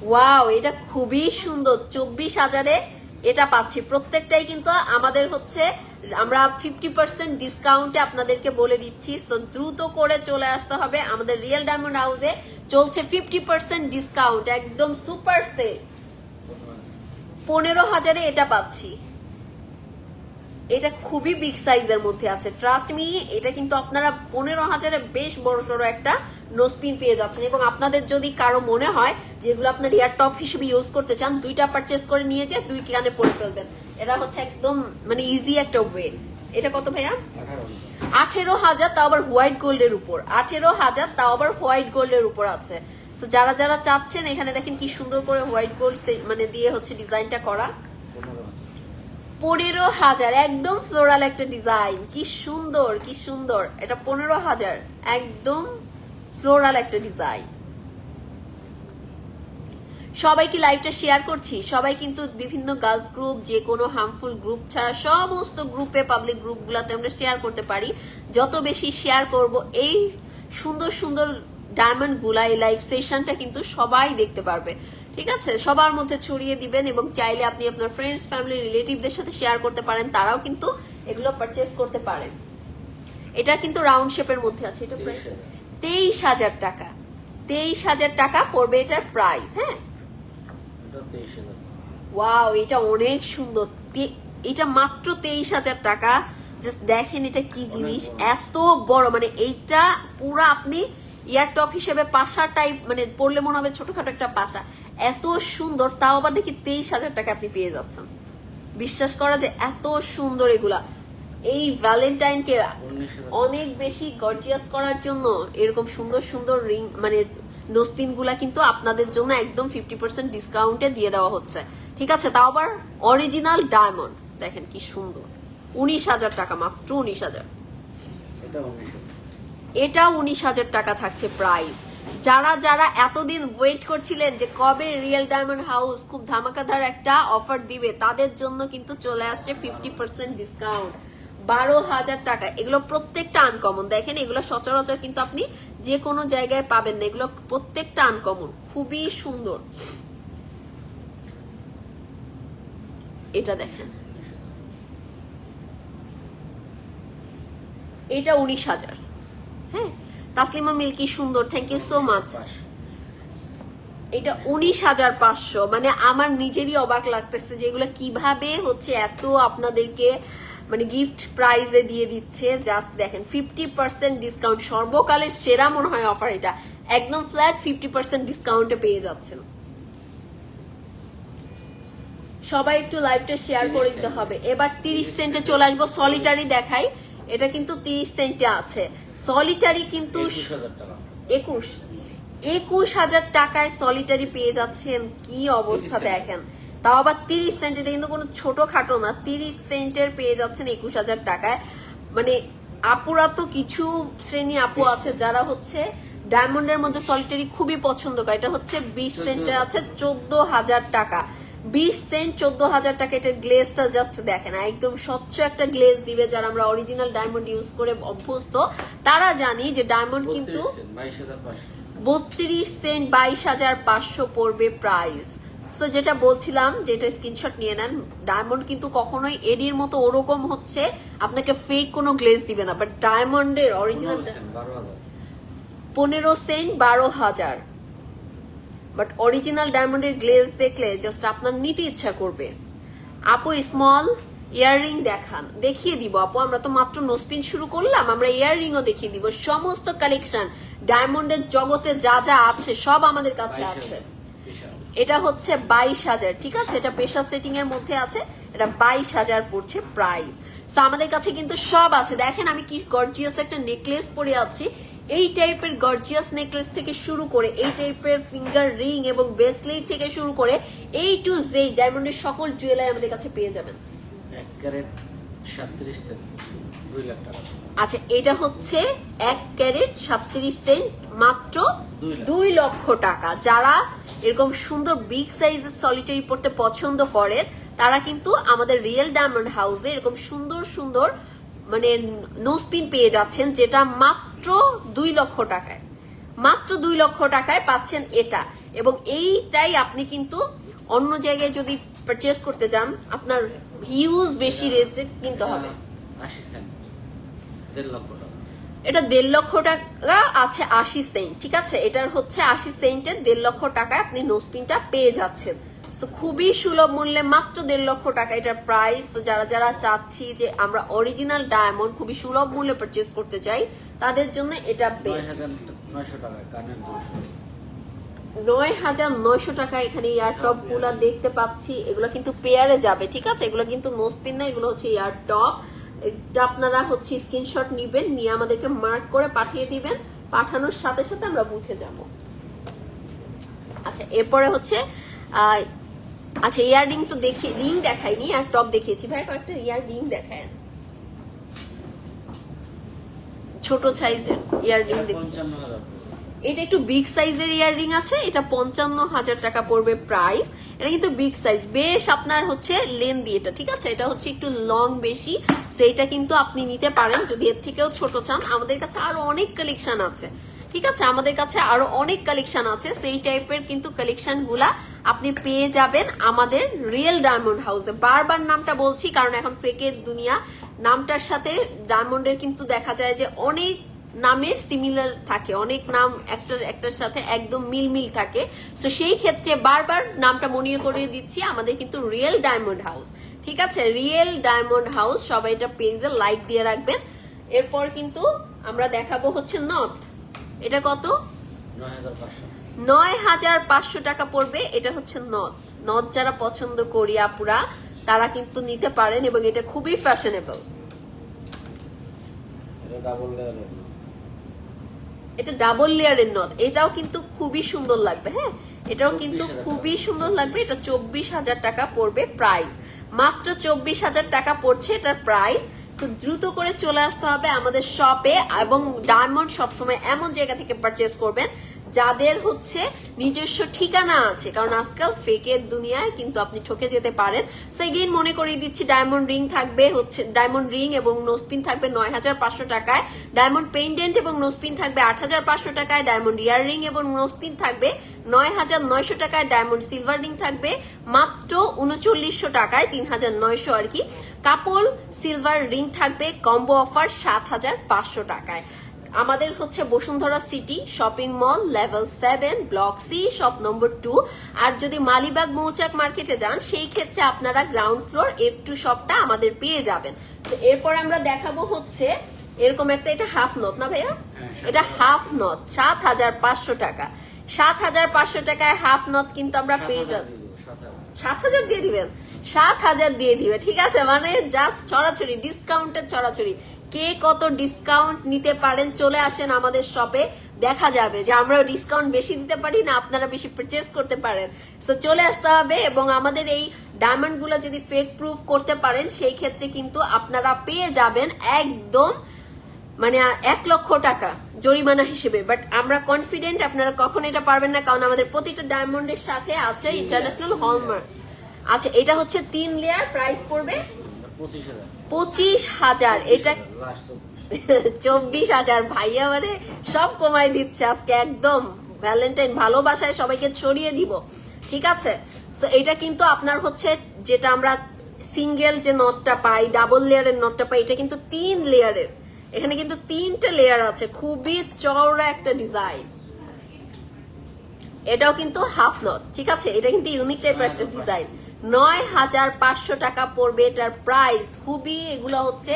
ওয়াও, এটা খুবই সুন্দর। 24,000-এ এটা পাচ্ছি প্রত্যেকটাই কিন্তু আমাদের হচ্ছে আমরা 50% ডিসকাউন্টে আপনাদেরকে বলে দিচ্ছি। সো দ্রুত করে চলে আসতে হবে আমাদের রিয়েল ডায়মন্ড হাউসে। চলছে 50% ডিসকাউন্ট, একদম সুপার সেল। 15,000-এ এটা পাচ্ছি। এটা খুবই বিগ সাইজের মধ্যে আছে, ট্রাস্ট মি। এটা কিন্তু আপনারা 15,000-এ বেশ বড় সড়ো একটা নোসপিন পেয়ে যাচ্ছেন। এবং আপনাদের যদি কারো মনে হয় যে এগুলো আপনার ইয়ার টপ হিসেবে ইউজ করতে চান, দুইটা পারচেস করে নিয়ে যে 2 কানে পরে ফেলবেন। এটা হচ্ছে একদম মানে ইজি একটা ওয়ে। এটা কত ভাইয়া? 18,000, তাও আবার হোয়াইট গোল্ডের উপর। 18,000, তাও আবার হোয়াইট গোল্ডের উপর আছে। তো যারা যারা চাচ্ছেন, এখানে দেখেন কি সুন্দর করে হোয়াইট গোল্ড মানে দিয়ে হচ্ছে ডিজাইনটা করা। 15,000, একদম ফ্লোরাল একটা ডিজাইন, কি সুন্দর কি সুন্দর। এটা 15,000, একদম ফ্লোরাল একটা ডিজাইন। সবাই কি লাইভটা শেয়ার করছি? সবাই কিন্তু বিভিন্ন গার্লস গ্রুপ, যে কোনো হার্মফুল গ্রুপ ছাড়া সমস্ত গ্রুপে, পাবলিক গ্রুপগুলোতে আমরা শেয়ার করতে পারি। যত বেশি শেয়ার করব এই সুন্দর সুন্দর ডায়মন্ড গুলা, এই লাইভ সেশনটা কিন্তু সবাই দেখতে পারবে। ঠিক আছে, সবার মধ্যে ছড়িয়ে দিবেন এবং চাইলে আপনি আপনার ফ্রেন্ডস, ফ্যামিলি, রিলেটিভদের সাথে শেয়ার করতে পারেন, তারাও কিন্তু এগুলো পারচেস করতে পারেন। এটা কিন্তু রাউন্ড শেপের মধ্যে আছে। এটা প্রাইস 23,000 টাকা। 23,000 টাকা পড়বে এটার প্রাইস। হ্যাঁ, ওয়াও, এটা অনেক সুন্দর। এটা মাত্র 23,000 টাকা। জাস্ট দেখেন এটা কি জিনিস, এত বড়। মানে এইটা পুরো আপনি ইয়ার টপ হিসেবে পাশা টাইপ, মানে পড়লে মনে হবে ছোটখাটো একটা পাশা। এত সুন্দর, তাও আবার নাকি 23,000 টাকা আপনি পেয়ে যাচ্ছেন। বিশ্বাস করা যে এত সুন্দর এগুলা। এই ভ্যালেন্টাইনকে অনেক বেশি গর্জিয়াস করার জন্য এরকম সুন্দর সুন্দর রিং মানে নোসপিন গুলা কিন্তু আপনাদের জন্য একদম 50% ডিসকাউন্টে দিয়ে দেওয়া হচ্ছে। ঠিক আছে, তাও আবার অরিজিনাল ডায়মন্ড। দেখেন কি সুন্দর। 19,000 টাকা, মাত্র 19,000। এটা 19,000 টাকা থাকছে প্রাইস। যারা যারা এতদিন ওয়েট করছিলেন যে কবে রিয়েল ডায়মন্ড হাউস খুব ধামাকাদার একটা অফার দিবে, তাদের জন্য কিন্তু চলে আসছে 50% ডিসকাউন্ট। 12,000 টাকা। এগুলো প্রত্যেকটা আনকমন। দেখেন এগুলো সচরাচর কিন্তু আপনি যে কোনো জায়গায় পাবেন না। এগুলো প্রত্যেকটা আনকমন, খুবই সুন্দর। এটা দেখেন, এটা 19,000। হ্যাঁ, তাসলিমা মিল্কি সুন্দর, থ্যাংক ইউ সো মাচ। এটা 19,500। মানে আমার নিজেরই অবাক লাগতেছে যে এগুলো কিভাবে হচ্ছে এত আপনাদেরকে মানে গিফট প্রাইজে দিয়ে দিচ্ছে। জাস্ট দেখেন 50% ডিসকাউন্ট, সর্বকালের সেরা মনে হয় অফার এটা। একদম ফ্ল্যাট 50% ডিসকাউন্টে পেয়ে যাচ্ছেন। সবাই একটু লাইভটা শেয়ার করে দিতে হবে। এবার 30 সেন্টে চলে আসবো। সলিটারি দেখাই। এটা কিন্তু 30 সেন্টে আছে। সলিটারি কিন্তু 21,000 টাকায় সলিটারি পেয়ে যাচ্ছেন। কি অবস্থা দেখেন, তাও আবার 30 সেন্ট। এটা কিন্তু কোনো ছোট খাটো না, 30 সেন্টের পেয়ে যাচ্ছেন 21,000 টাকায়। মানে আপুরা তো কিছু শ্রেণী আপু আছে যারা হচ্ছে ডায়মন্ডের মধ্যে সলিটারি খুবই পছন্দ করে। এটা হচ্ছে 20 সেন্টে আছে 14,000 টাকা। 20 সেন্ট 14,000 টাকা। এটার গ্লেজটা জাস্ট দেখেন, একদম স্বচ্ছ একটা গ্লেজ দিবে। যারা আমরা অরিজিনাল ডায়মন্ড ইউজ করে অভ্যস্ত তারা জানি যে ডায়মন্ড কিন্তু 32 সেন্ট 22,500 পড়বে প্রাইস। সো যেটা বলছিলাম যে এটা স্ক্রিনশট নিয়ে নেন। ডায়মন্ড কিন্তু কখনোই এডির মতো ওরকম হচ্ছে আপনাকে ফেক কোনো গ্লেজ দিবে না, বাট ডায়মন্ডের অরিজিনাল 15 সেন্ট 12,000। বাট অরিজিনাল ডায়মন্ডের গ্লেজ দেখলে জাস্ট আপনার নিতে ইচ্ছা করবে। আপু স্মল ইয়াররিং দেখান। দেখিয়ে দিব আপু, আমরা তো মাত্র নোসপিন শুরু করলাম, আমরা ইয়াররিংও দেখিয়ে দিব। সমস্ত কালেকশন ডায়মন্ডের জগতে যা যা আছে সব আমাদের কাছে আছে। এটা হচ্ছে 22,000। ঠিক আছে, এটা পেশা সেটিং এর মধ্যে আছে। এটা 22,000 পড়ছে প্রাইস। সো আমাদের কাছে কিন্তু সব আছে। দেখেন আমি কি গর্জিয়াস একটা নেকলেস পরে আছি। এই টাইপের গর্জিয়াস নেকলেস থেকে শুরু করে এই টাইপের ফিঙ্গার রিং এবং ব্রেসলেট থেকে শুরু করে এই টু জেড ডায়মন্ডের সকল জুয়েলারি আমাদের কাছে পেয়ে যাবেন। 1 ক্যারেট 37 সেন্ট 2 লাখ টাকা। আচ্ছা, এটা হচ্ছে 1 ক্যারেট 37 সেন্ট মাত্র 2 লক্ষ টাকা। যারা এরকম সুন্দর বিগ সাইজের সলিটারি পড়তে পছন্দ করে তারা কিন্তু আমাদের রিয়েল ডায়মন্ড হাউসে এরকম সুন্দর সুন্দর মানে নোসপিন পেয়ে যাচ্ছেন, যেটা মাত্র 2 লক্ষ টাকায়। মাত্র 2 লক্ষ টাকায় পাচ্ছেন এটা। এবং এইটাই আপনি কিন্তু অন্য জায়গায় যদি পারচেজ করতে যান আপনার হিউজ বেশি রেঞ্জে কিনতে হবে। 80 সেন্ট, 1.5 লক্ষ টাকা। এটা 1.5 লক্ষ টাকা আছে 80 সেন্ট, ঠিক আছে। এটার হচ্ছে 80 সেন্টের 1.5 লক্ষ টাকায় আপনি নোজপিনটা পেয়ে যাচ্ছেন। তো খুবই সুলভ মূল্যে মাত্র 1.5 লক্ষ টাকা এটার প্রাইস। তো যারা যারা চাচ্ছি যে আমরা অরিজিনাল ডায়মন্ড খুবই সুলভ মূল্যে পারচেজ করতে চাই তাদের জন্য এটা বেস্ট। 9,900 টাকা কানের দুল। 9,900 টাকা এখানে ইয়ার টপ গুলা দেখতে পাচ্ছি। এগুলো কিন্তু পেয়ারে যাবে, ঠিক আছে। এগুলো কিন্তু নোজপিন না, এগুলো হচ্ছে ইয়ার টপ। এটা আপনারা হচ্ছে স্ক্রিনশট নিবেন, নিয়ে আমাদেরকে মার্ক করে পাঠিয়ে দিবেন। পাঠানোর সাথে সাথে আমরা বুঝে যাব। আচ্ছা, এরপরে হচ্ছে আচ্ছা ইয়ার রিং তো দেখি, রিং দেখাইনি, আর টপ দেখিয়েছি। ভাই কয়েকটা ইয়ার রিং দেখায়, ছোট সাইজের ইয়ার রিং দেখি। 55,000। এটা একটু বিগ সাইজের ইয়াররিং আছে, এটা 55,000 টাকা পড়বে প্রাইস। এটা কিন্তু বিগ সাইজ, বেশ আপনার হচ্ছে লেন্থি এটা, ঠিক আছে। এটা হচ্ছে একটু লং বেশি, সেইটা কিন্তু আপনি নিতে পারেন যদি এর থেকেও ছোট চান। আমাদের কাছে আরো অনেক কালেকশন আছে, ঠিক আছে। আমাদের কাছে আরো অনেক কালেকশন আছে, সেই টাইপের কিন্তু কালেকশন গুলা আপনি পেয়ে যাবেন আমাদের রিয়েল ডায়মন্ড হাউসে। বারবার নামটা বলছি কারণ এখন ফেকের দুনিয়া, নামটার সাথে ডায়মন্ডের কিন্তু দেখা যায় যে অনেক নামের সিমিলার থাকে, অনেক নাম একটার সাথে একদম মিল থাকে। তো সেই ক্ষেত্রে বারবার নামটা মনে করিয়ে দিচ্ছি, আমাদের কিন্তু রিয়েল ডায়মন্ড হাউস, ঠিক আছে। রিয়েল ডায়মন্ড হাউস, সবাই এটা পেজে লাইক দিয়ে রাখবেন। এরপর কিন্তু আমরা দেখাবো হচ্ছে নথ। এটা কত? 9,500 টাকা পড়বে। এটা হচ্ছে নথ। নথ যারা পছন্দ করি আপুরা তারা কিন্তু নিতে পারেন, এবং এটা খুবই ফ্যাশনেবল। এটা ডাবল লেয়ারের নথ, এটাও কিন্তু খুবই সুন্দর লাগবে। হ্যাঁ, এটাও কিন্তু খুবই সুন্দর লাগবে। এটা 24,000 টাকা পড়বে প্রাইস, মাত্র 24,000 টাকা পড়ছে এটার প্রাইস। তো দ্রুত করে চলে আসতে হবে আমাদের শপে, এবং ডায়মন্ড সবসময় এমন জায়গা থেকে পারচেজ করবেন যাদের হচ্ছে নিজস্ব ঠিকানা আছে, কারণ আজকাল ফেকের দুনিয়ায় কিন্তু আপনি ঠকে যেতে পারেন। সো এগেইন মনে করিয়ে দিচ্ছি, ডায়মন্ড রিং থাকবে হচ্ছে, ডায়মন্ড রিং এবং নোজপিন থাকবে 9,500 টাকায়, ডায়মন্ড পেন্ডেন্ট এবং নোজপিন থাকবে 8,500 টাকায়, ডায়মন্ড ইয়ার রিং এবং নোজপিন থাকবে 9,900 টাকায়, ডায়মন্ড সিলভার রিং থাকবে মাত্র 3900 টাকায়, 3,900 আর কি। কাপল সিলভার রিং থাকবে কম্বো অফার 7,500 টাকায়। আমাদের হচ্ছে Bashundhara city shopping mall, level 7, block C, shop number 2। আর যদি মালিবাগ মৌচাক মার্কেটে যান সেই ক্ষেত্রে আপনারা গ্রাউন্ড ফ্লোর F2 শপটা আমাদের পেয়ে যাবেন। তো এরপর আমরা দেখাবো হচ্ছে এরকম একটা, এটা হাফ নথ না ভাইয়া, এটা হাফ নথ 7,500 টাকা। 7,500 টাকায় হাফ নথ কিন্তু আমরা পেয়ে যাচ্ছি। 7,000 দিয়ে দিবেন, 7,000 দিয়ে দিবে, ঠিক আছে। মানে জাস্ট ছড়াছড়ি, ডিসকাউন্টের ছড়াছড়ি। কে কত ডিসকাউন্ট নিতে পারেন চলে আসেন আমাদের শপে, দেখা যাবে যে আমরা ডিসকাউন্ট বেশি দিতে পারি না আপনারা বেশি পারচেজ করতে পারেন। সো চলে আসতে হবে, এবং আমাদের এই ডায়মন্ড গুলো যদি ফেক প্রুফ করতে পারেন সেই ক্ষেত্রে কিন্তু আপনারা পেয়ে যাবেন একদম মানে 1 লক্ষ টাকা জরিমানা হিসেবে। বাট আমরা কনফিডেন্ট আপনারা কখন এটা পারবেন না, কারণ আমাদের প্রতিটা ডায়মন্ডের সাথে আছে ইন্টারন্যাশনাল হলমার্ক। আচ্ছা, এটা হচ্ছে 3 লেয়ার, প্রাইস পড়বে 25,000। এটা 24,000। ভাইয়া মানে সব কমাই দিচ্ছে আজকে, একদম ভ্যালেন্টাইন ভালোবাসায় সবাইকে ছড়িয়ে দিব, ঠিক আছে। তো এটা কিন্তু আপনার হচ্ছে যেটা আমরা সিঙ্গেল যে নটটা পাই, ডাবল লেয়ারের নটটা পাই, এটা কিন্তু 3 লেয়ারের। এখানে কিন্তু 3টা লেয়ার আছে, খুবই চওড়া একটা ডিজাইন। এটাও কিন্তু হাফ নট, ঠিক আছে। এটা কিন্তু ইউনিক টাইপের একটা ডিজাইন। 9,500 টাকা পড়বে এটার প্রাইস। খুবই এগুলো হচ্ছে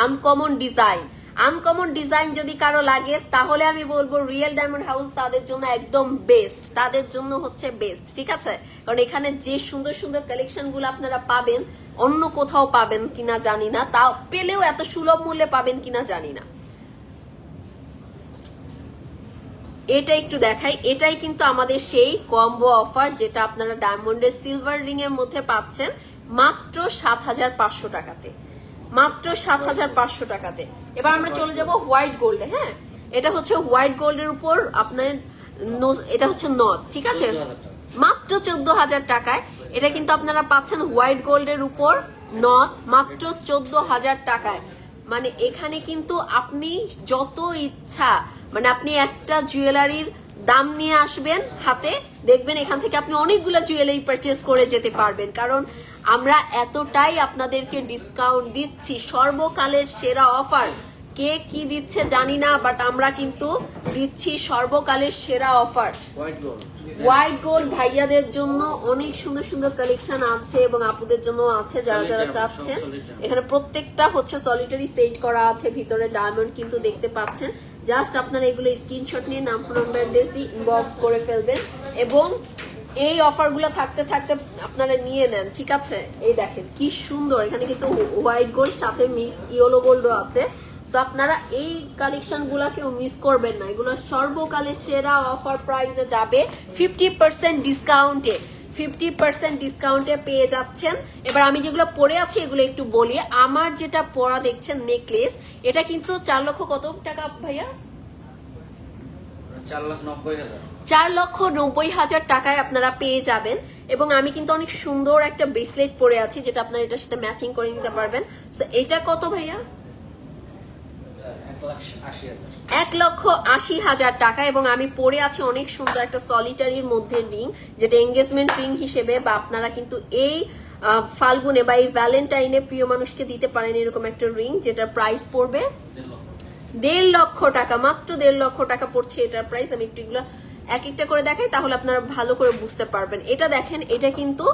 আনকমন ডিজাইন। আনকমন ডিজাইন যদি কারো লাগে তাহলে আমি বলবো রিয়েল ডায়মন্ড হাউস তাদের জন্য একদম বেস্ট, তাদের জন্য হচ্ছে বেস্ট, ঠিক আছে। কারণ এখানে যে সুন্দর সুন্দর কালেকশন গুলো আপনারা পাবেন অন্য কোথাও পাবেন কিনা জানি না, তাও পেলেও এত সুলভ মূল্যে পাবেন কিনা জানি না। এটা একটু দেখাই, এটাই কিন্তু আমাদের সেই কম্বো অফার যেটা আপনারা ডায়মন্ডের সিলভার রিং এর মধ্যে পাচ্ছেন মাত্র 7,500 টাকাতে, মাত্র 7,500 টাকাতে। এবার আমরা চলে যাব হোয়াইট গোল্ডে। হ্যাঁ, এটা হচ্ছে হোয়াইট গোল্ডের উপর আপনার, এটা হচ্ছে নথ, ঠিক আছে, মাত্র 14,000 টাকায়। এটা কিন্তু আপনারা পাচ্ছেন হোয়াইট গোল্ডের উপর নথ মাত্র 14,000 টাকায়। মানে এখানে কিন্তু আপনি যত ইচ্ছা, মানে আপনি একটা জুয়েলারির দাম নিয়ে আসবেন হাতে, দেখবেন এখান থেকে আপনি অনেকগুলো জুয়েলারি পারচেজ করে যেতে পারবেন। কারণ আমরা এতটাই আপনাদেরকে ডিসকাউন্ট দিচ্ছি, সর্বকালের সেরা অফার। কে কি দিচ্ছে জানি না, বাট আমরা কিন্তু দিচ্ছি সর্বকালের সেরা অফার। হোয়াইট গোল্ড ভাইয়াদের জন্য অনেক সুন্দর সুন্দর কালেকশন আছে এবং আপুদের জন্য আছে যারা যারা চাচ্ছেন। এখানে প্রত্যেকটা হচ্ছে সলিটারি সেট করা আছে, ভিতরে ডায়মন্ড কিন্তু দেখতে পাচ্ছেন। জাস্ট আপনারা এগুলো স্ক্রিনশট নিয়ে নাম ফোন নাম্বার দিয়ে ইনবক্স করে ফেলবেন এবং এই অফারগুলো থাকতে থাকতে আপনারা নিয়ে নেন, ঠিক আছে? এই দেখেন কি সুন্দর, এখানে কিন্তু হোয়াইট গোল্ড সাথে মিক্স ইয়েলো গোল্ডও আছে। তো আপনারা এই কালেকশন গুলা কেউ মিস করবেন না, এগুলো সর্বকালের সেরা অফার প্রাইসে যাবে 50% ডিসকাউন্টে। 50% ডিসকাউন্টে পেয়ে যাচ্ছেন। এবার আমি যেগুলো পরে আছি এগুলো একটু বলি। আমার যেটা পরা দেখছেন নেকলেস, এটা কিন্তু 4 লক্ষ কত টাকা ভাইয়া? 4,90,000 টাকায় আপনারা পেয়ে যাবেন। এবং আমি কিন্তু অনেক সুন্দর একটা ব্রেসলেট পরে আছি যেটা আপনারা এটার সাথে ম্যাচিং করে নিতে পারবেন। তো এটা কত ভাইয়া? 1,80,000 টাকা। এবং আমি পরে আছি অনেক সুন্দর একটা সলিটারির মধ্যে রিং, যেটা এঙ্গেজমেন্ট রিং হিসেবে বা আপনারা কিন্তু এই ফাল্গুনে বা এই ভ্যালেন্টাইনে প্রিয় মানুষকে দিতে পারেন এরকম একটা রিং, যেটার প্রাইস পড়বে 1.5 লক্ষ টাকা। মাত্র 1.5 লক্ষ টাকা পড়ছে এটার প্রাইস। আমি একটু এগুলো এক একটা করে দেখাই, তাহলে আপনারা ভালো করে বুঝতে পারবেন। এটা দেখেন, এটা কিন্তু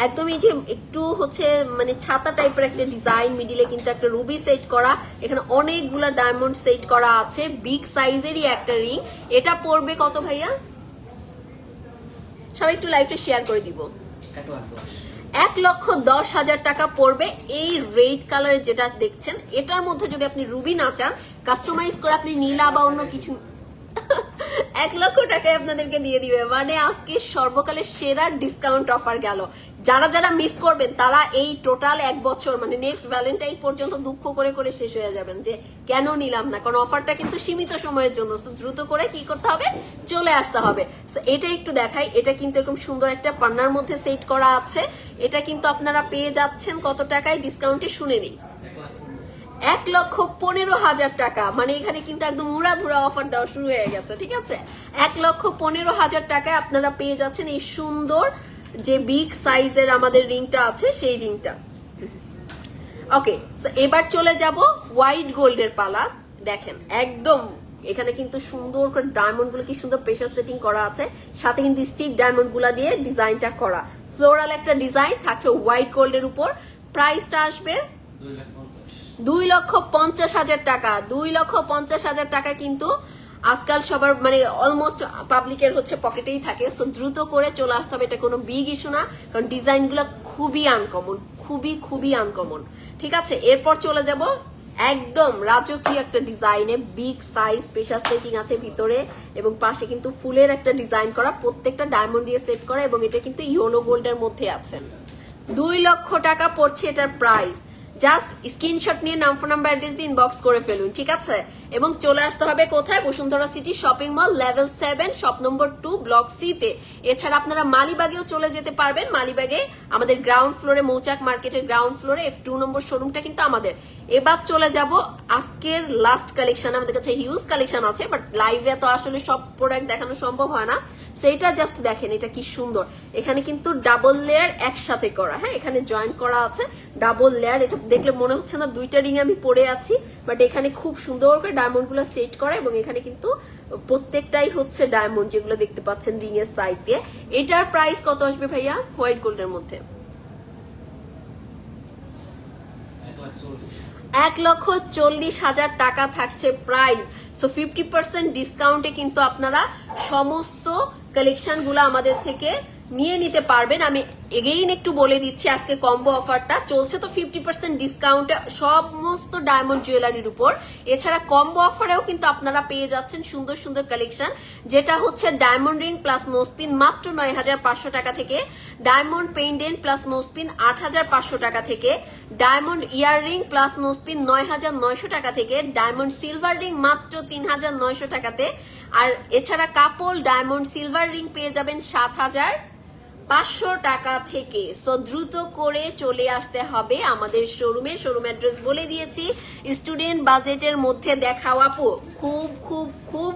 একদমই যে একটু হচ্ছে মানে ছাতা টাইপের একটা ডিজাইন, মিডিলে কিন্তু একটা রুবি সেট করা, এখানে অনেকগুলা ডায়মন্ড সেট করা আছে, বিগ সাইজেরই একটা রিং। এটা পড়বে কত ভাইয়া? সবাই একটু লাইভটা শেয়ার করে দিব। 1,10,000 টাকা পড়বে এই রেড কালারের যেটা দেখছেন। এটার মধ্যে যদি আপনি রুবি না চান, কাস্টমাইজ করে আপনি নীলা বা অন্য কিছু 1 লক্ষ টাকায় আপনাদেরকে দিয়ে দিবে। মানে আজকে সর্বকালের সেরা ডিসকাউন্ট অফার গেল। যারা যারা মিস করবেন তারা এই টোটাল 1 বছর মানে নেক্সট ভ্যালেন্টাইন পর্যন্ত দুঃখ করে করে শেষ হয়ে যাবেন যে কেন নিলাম না। কারণ অফারটা কিন্তু সীমিত সময়ের জন্য, দ্রুত করে কি করতে হবে, চলে আসতে হবে। এটা একটু দেখাই, এটা কিন্তু এরকম সুন্দর একটা পান্নার মধ্যে সেট করা আছে। এটা কিন্তু আপনারা পেয়ে যাচ্ছেন কত টাকায় ডিসকাউন্টে শুনে নিই? 1,15,000 টাকা। মানে এখানে কিন্তু একদম উড়াধুরা অফার দেওয়া শুরু হয়ে গেছে, ঠিক আছে? 1,15,000 টাকায় আপনারা পেয়ে যাচ্ছেন এই সুন্দর যে বিগ সাইজের আমাদের রিংটা আছে, সেই রিংটা। ওকে, এবার চলে যাব হোয়াইট গোল্ডের পালা। দেখেন একদম এখানে কিন্তু সুন্দর করে ডায়মন্ড গুলো কি সুন্দর প্রেসার সেটিং করা আছে, সাথে কিন্তু স্টিক ডায়মন্ড গুলা দিয়ে ডিজাইনটা করা, ফ্লোরাল একটা ডিজাইন থাকছে হোয়াইট গোল্ডের উপর। প্রাইসটা আসবে 2,50,000 টাকা। 2,50,000 টাকা কিন্তু আজকাল সবার মানে অলমোস্ট পাবলিকের হচ্ছে পকেটেই থাকে। সো দ্রুত করে চলে আসতে হবে, এটা কোনো বিগ ইস্যু না, কারণ ডিজাইনগুলো খুবই আনকমন, খুবই খুবই আনকমন, ঠিক আছে? এরপর চলে যাব একদম রাজকীয় একটা ডিজাইনে, বিগ সাইজ প্রেসার সেটিং আছে ভিতরে এবং পাশে কিন্তু ফুলের একটা ডিজাইন করা, প্রত্যেকটা ডায়মন্ড দিয়ে সেট করা এবং এটা কিন্তু ইয়েলো গোল্ডের মধ্যে আছে। 2 লক্ষ টাকা পড়ছে এটার প্রাইস। জাস্ট স্ক্রিনশট নিয়ে নাম ফোন নাম্বার অ্যাড্রেস দিয়ে ইনবক্স করে ফেলুন, ঠিক আছে? এবং চলে আসতে হবে কোথায়? Bashundhara city shopping mall level 7 shop number 2 block C তে। এছাড়া আপনারা মালিবাগেও চলে যেতে পারবেন। মালিবাগে আমাদের গ্রাউন্ড ফ্লোরে, মৌচাক মার্কেটের গ্রাউন্ড ফ্লোরে F2 নম্বর শোরুমটা কিন্তু আমাদের। এবার চলে যাব আজকের লাস্ট কালেকশন। আমাদের কাছে হিউজ কালেকশন আছে, বাট লাইভে তো আসলে সব প্রোডাক্ট দেখানো সম্ভব হয় না। সেইটা জাস্ট দেখেন, এটা কি সুন্দর। এখানে কিন্তু ডাবল লেয়ার একসাথে করা, হ্যাঁ, এখানে জয়েন্ট করা আছে ডাবল লেয়ার। এটা দেখলে মনে হচ্ছে না দুইটা রিং আমি পরে আছি, বাট এখানে খুব সুন্দর করে ডায়মন্ড গুলো সেট করা এবং এখানে কিন্তু প্রত্যেকটাই হচ্ছে ডায়মন্ড, যেগুলো দেখতে পাচ্ছেন রিং এর সাইড দিয়ে। এটার প্রাইস কত আসবে ভাইয়া হোয়াইট গোল্ডের মধ্যে? 1,40,000 টাকা থাকছে প্রাইস। সো 50% ডিসকাউন্টে কিন্তু আপনারা সমস্ত কালেকশন গুলো আমাদের থেকে নিয়ে নিতে পারবেন। আমি এগেইন একটু বলে দিচ্ছি, আজকে কম্বো অফারটা চলছে তো 50% ডিসকাউন্টে সমস্ত ডায়মন্ড জুয়েলারির উপর। এছাড়া কম্বো অফারেও কিন্তু আপনারা পেয়ে যাচ্ছেন সুন্দর সুন্দর কালেকশন, যেটা হচ্ছে ডায়মন্ড রিং প্লাস নোসপিন মাত্র 9,500 টাকা থেকে, ডায়মন্ড পেন্ডেন্ট প্লাস নোসপিন 8,500 টাকা থেকে, ডায়মন্ড ইয়ার রিং প্লাস নোসপিন 9,900 টাকা থেকে, ডায়মন্ড সিলভার রিং মাত্র 3,900 টাকাতে। আর এছাড়া কাপল ডায়মন্ড সিলভার রিং পেয়ে যাবেন 7,500 টাকা থেকে। সো দ্রুত করে চলে আসতে হবে আমাদের শোরুমে। শোরুম অ্যাড্রেস বলে দিয়েছি, স্টুডেন্ট বাজেটের মধ্যে দেখাও আপু, খুব খুব খুব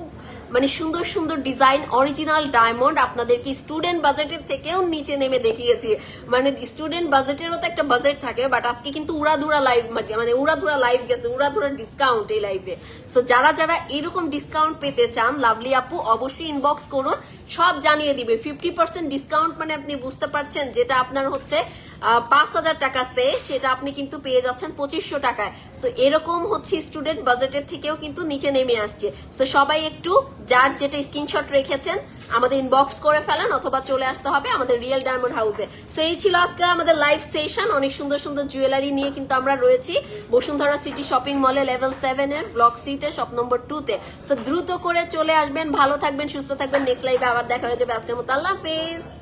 মানে সুন্দর সুন্দর ডিজাইন অরিজিনাল ডায়মন্ড আপনাদেরকে স্টুডেন্ট বাজেটের থেকেও নিচে নেমে দেখিয়েছি। মানে স্টুডেন্ট বাজেটেরও তো একটা বাজেট থাকে, বাট আজকে কিন্তু উড়াধুরা লাইভ, মানে উড়াধুরা লাইভ গেছে, উড়াধুরা ডিসকাউন্ট এই লাইভে। সো যারা যারা এরকম ডিসকাউন্ট পেতে চান লাভলি আপু অবশ্যই ইনবক্স করুন, সব জানিয়ে দিবে। 50% ডিসকাউন্ট মানে আপনি বুঝতে পারছেন, যেটা আপনার হচ্ছে 5,000 টাকা সেটা আপনি কিন্তু পেয়ে যাচ্ছেন 2500 টাকায়। সো এরকম হচ্ছে স্টুডেন্ট বাজেটের থেকেও কিন্তু নিচে নেমে আসছে। সো সবাই একটু যার যেটা স্ক্রিনশট রেখেছেন আমাদের ইনবক্স করে ফেলেন, অথবা চলে আসতে হবে আমাদের রিয়েল ডায়মন্ড হাউসে। সো এই ছিল আজকে আমাদের লাইভ সেশন। অনেক সুন্দর সুন্দর জুয়েলারি নিয়ে কিন্তু আমরা রয়েছি বসুন্ধরা সিটি শপিং মলে লেভেল 7 এর ব্লক সি তে শপ নম্বর 2 তে। সো দ্রুত করে চলে আসবেন, ভালো থাকবেন, সুস্থ থাকবেন। নেক্সট লাইভে আবার দেখা হয়ে যাবে। আজকের মতো আল্লাহ হাফেজ।